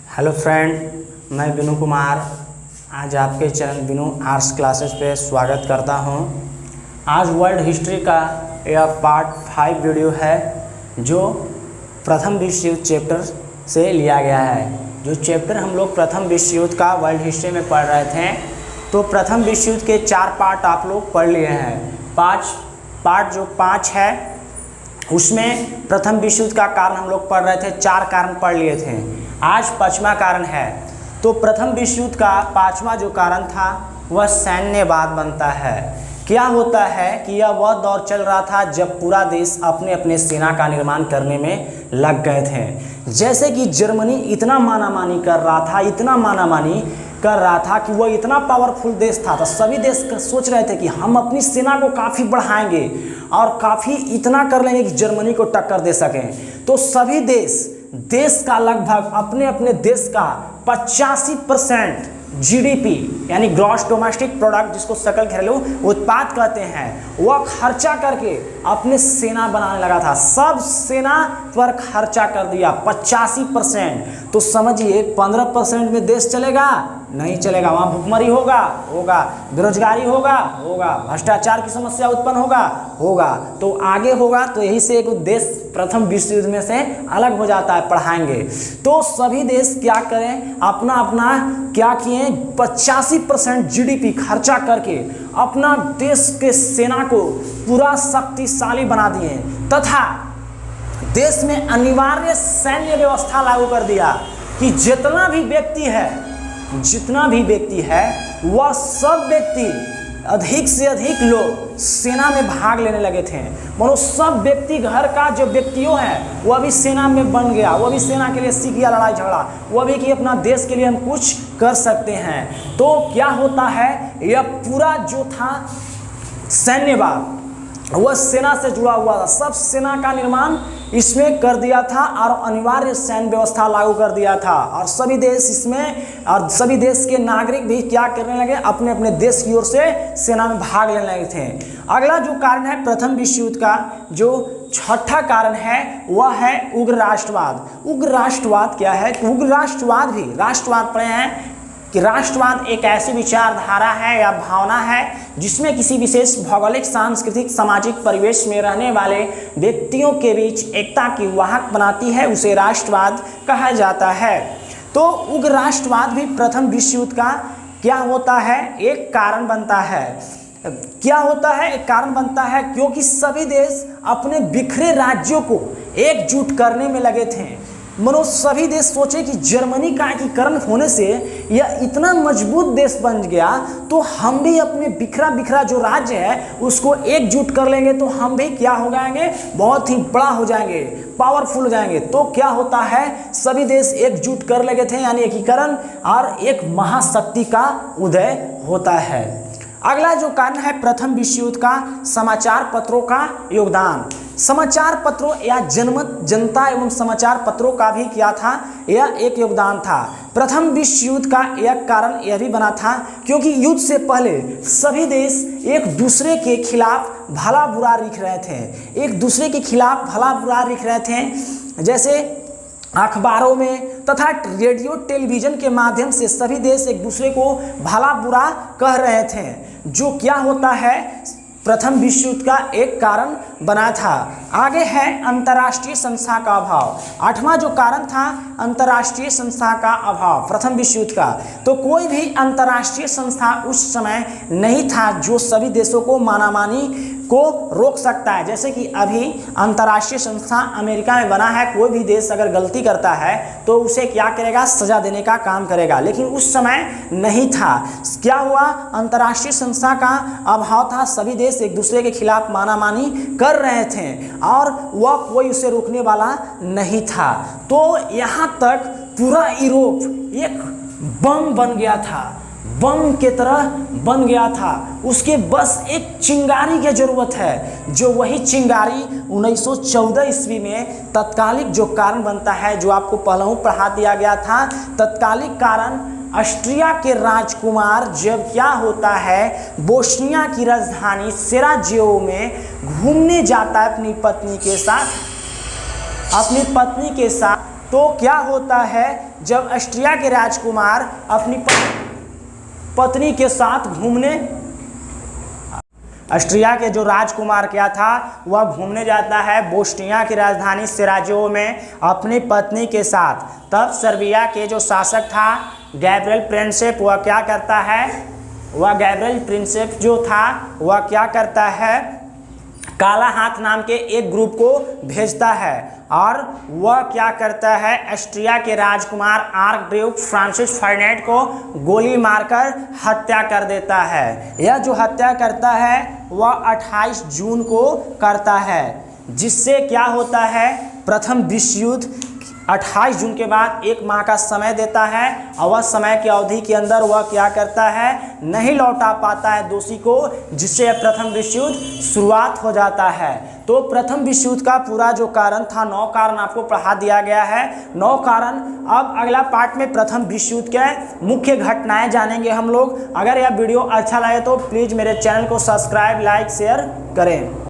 Hello friend, मैं विनू कुमार आज आपके चैनल विनू आर्ट्स क्लासेस पे स्वागत करता हूं। आज वर्ल्ड हिस्ट्री का यह पार्ट 5 वीडियो है जो प्रथम विश्व युद्ध चैप्टर से लिया गया है। जो चैप्टर हम लोग प्रथम विश्व युद्ध का वर्ल्ड हिस्ट्री में पढ़ रहे थे, तो प्रथम विश्व युद्ध के 4 पार्ट आप लोग पढ़ लिए हैं। 5 है उसमें प्रथम विश्व युद्ध का कारण हम लोग पढ़ रहे थे, 4 कारण पढ़ लिए थे। आज 5वां कारण है। तो प्रथम विश्व युद्ध का 5वां जो कारण था वह सैन्यवाद बनता है। क्या होता है कि यह वह दौर चल रहा था जब पूरा देश अपने अपने सेना का निर्माण करने में लग गए थे। जैसे कि जर्मनी इतना मानामानी कर रहा था कि वह इतना पावरफुल देश था, तो सभी देश सोच रहे थे कि हम अपनी सेना को काफ़ी बढ़ाएंगे और काफ़ी इतना कर लेंगे कि जर्मनी को टक्कर दे सकें। तो सभी देश का लगभग अपने अपने देश का 85% जीडीपी यानी ग्रॉस डोमेस्टिक प्रोडक्ट, जिसको सकल घरेलू उत्पाद कहते हैं, वह खर्चा करके अपने सेना बनाने लगा था। सब सेना पर खर्चा कर दिया 85%। तो समझिए 15% में देश चलेगा? नहीं चलेगा। वहाँ भुखमरी होगा, बेरोजगारी होगा, भ्रष्टाचार की समस्या उत्पन्न होगा। तो आगे होगा, तो यही से एक देश प्रथम विश्व युद्ध में से अलग हो जाता है। पढ़ाएंगे तो सभी देश क्या करें, अपना क्या किए, 85% जीडीपी खर्चा करके अपना देश के सेना को पूरा शक्तिशाली बना दिए तथा देश में अनिवार्य सैन्य व्यवस्था लागू कर दिया कि जितना भी व्यक्ति है वह सब व्यक्ति, अधिक से अधिक लोग सेना में भाग लेने लगे थे। मानो सब व्यक्ति, घर का जो व्यक्तियों है वह भी सेना में बन गया, वह भी सेना के लिए सीख गया लड़ाई झगड़ा, वह भी कि अपना देश के लिए हम कुछ कर सकते हैं। तो क्या होता है, यह पूरा जो था सैन्यवाद वह सेना से जुड़ा हुआ था। सब सेना का निर्माण इसमें कर दिया था और अनिवार्य सैन्य व्यवस्था लागू कर दिया था। और सभी देश के नागरिक भी क्या करने लगे, अपने अपने देश की ओर से सेना में भाग लेने लगे थे। अगला जो कारण है प्रथम विश्व युद्ध का, जो 6ठा कारण है, वह है उग्र राष्ट्रवाद। उग्र राष्ट्रवाद क्या है? उग्र राष्ट्रवाद पढ़े हैं कि राष्ट्रवाद एक ऐसी विचारधारा है या भावना है जिसमें किसी विशेष भौगोलिक, सांस्कृतिक, सामाजिक परिवेश में रहने वाले व्यक्तियों के बीच एकता की वाहक बनाती है, उसे राष्ट्रवाद कहा जाता है। तो उग्र राष्ट्रवाद भी प्रथम विश्व युद्ध का क्या होता है, एक कारण बनता है। एक कारण बनता है क्योंकि सभी देश अपने बिखरे राज्यों को एकजुट करने में लगे थे। मनो सभी देश सोचे कि जर्मनी का एकीकरण होने से यह इतना मजबूत देश बन गया, तो हम भी अपने बिखरा जो राज्य है उसको एकजुट कर लेंगे, तो हम भी क्या हो जाएंगे, बहुत ही बड़ा हो जाएंगे, पावरफुल हो जाएंगे। तो क्या होता है, सभी देश एकजुट कर लगे थे, यानी एकीकरण, और एक महाशक्ति का उदय होता है। अगला जो कारण है प्रथम विश्व युद्ध का, समाचार पत्रों का योगदान। समाचार पत्रों या जनता एवं समाचार पत्रों का भी क्या था, यह एक योगदान था। प्रथम विश्व युद्ध का एक कारण यह भी बना था क्योंकि युद्ध से पहले सभी देश एक दूसरे के खिलाफ भला बुरा लिख रहे थे, जैसे अखबारों में तथा रेडियो टेलीविजन के माध्यम से सभी देश एक दूसरे को भला बुरा कह रहे थे, जो क्या होता है, प्रथम विश्व युद्ध का एक कारण बना था। आगे है अंतर्राष्ट्रीय संस्था का अभाव। 8वां जो कारण था अंतर्राष्ट्रीय संस्था का अभाव प्रथम विश्व युद्ध का। तो कोई भी अंतर्राष्ट्रीय संस्था उस समय नहीं था जो सभी देशों को मानामानी को रोक सकता है। जैसे कि अभी अंतर्राष्ट्रीय संस्था अमेरिका में बना है, कोई भी देश अगर गलती करता है तो उसे क्या करेगा, सजा देने का काम करेगा, लेकिन उस समय नहीं था। क्या हुआ, अंतर्राष्ट्रीय संस्था का अभाव था, सभी देश एक दूसरे के खिलाफ मानामानी कर रहे थे और वह कोई उसे रोकने वाला नहीं था। तो यहाँ तक पूरा यूरोप एक बम बन गया था, बम के तरह बन गया था। उसके बस एक चिंगारी की जरूरत है, जो वही चिंगारी 1914 ईस्वी में तत्कालिक जो कारण बनता है, जो आपको पहले पढ़ा दिया गया था। तत्कालिक कारण ऑस्ट्रिया के राजकुमार जब क्या होता है, बोस्निया की राजधानी सेराजेवो में घूमने जाता है अपनी पत्नी के साथ, तो क्या होता है, जब ऑस्ट्रिया के राजकुमार अपनी पत्नी के साथ घूमने, ऑस्ट्रिया के जो राजकुमार क्या था वह घूमने जाता है बोस्निया की राजधानी सराजेवो में अपनी पत्नी के साथ, तब सर्बिया के जो शासक था गैब्रिएल प्रिंसेप, वह क्या करता है, वह गैब्रिएल प्रिंसेप जो था वह क्या करता है, काला हाथ नाम के एक ग्रुप को भेजता है और वह क्या करता है, ऑस्ट्रिया के राजकुमार आर्कड्यूक फ्रांसिस फर्डिनेंड को गोली मारकर हत्या कर देता है। यह जो हत्या करता है वह 28 जून को करता है, जिससे क्या होता है, प्रथम विश्व युद्ध 28 जून के बाद 1 माह का समय देता है और वह समय की अवधि के अंदर वह क्या करता है, नहीं लौटा पाता है दोषी को, जिससे प्रथम विश्व युद्ध शुरुआत हो जाता है। तो प्रथम विश्व युद्ध का पूरा जो कारण था, 9 कारण आपको पढ़ा दिया गया है, 9 कारण। अब अगला पार्ट में प्रथम विश्व युद्ध के मुख्य घटनाएं जानेंगे हम लोग। अगर यह वीडियो अच्छा लगे तो प्लीज़ मेरे चैनल को सब्सक्राइब, लाइक, शेयर करें।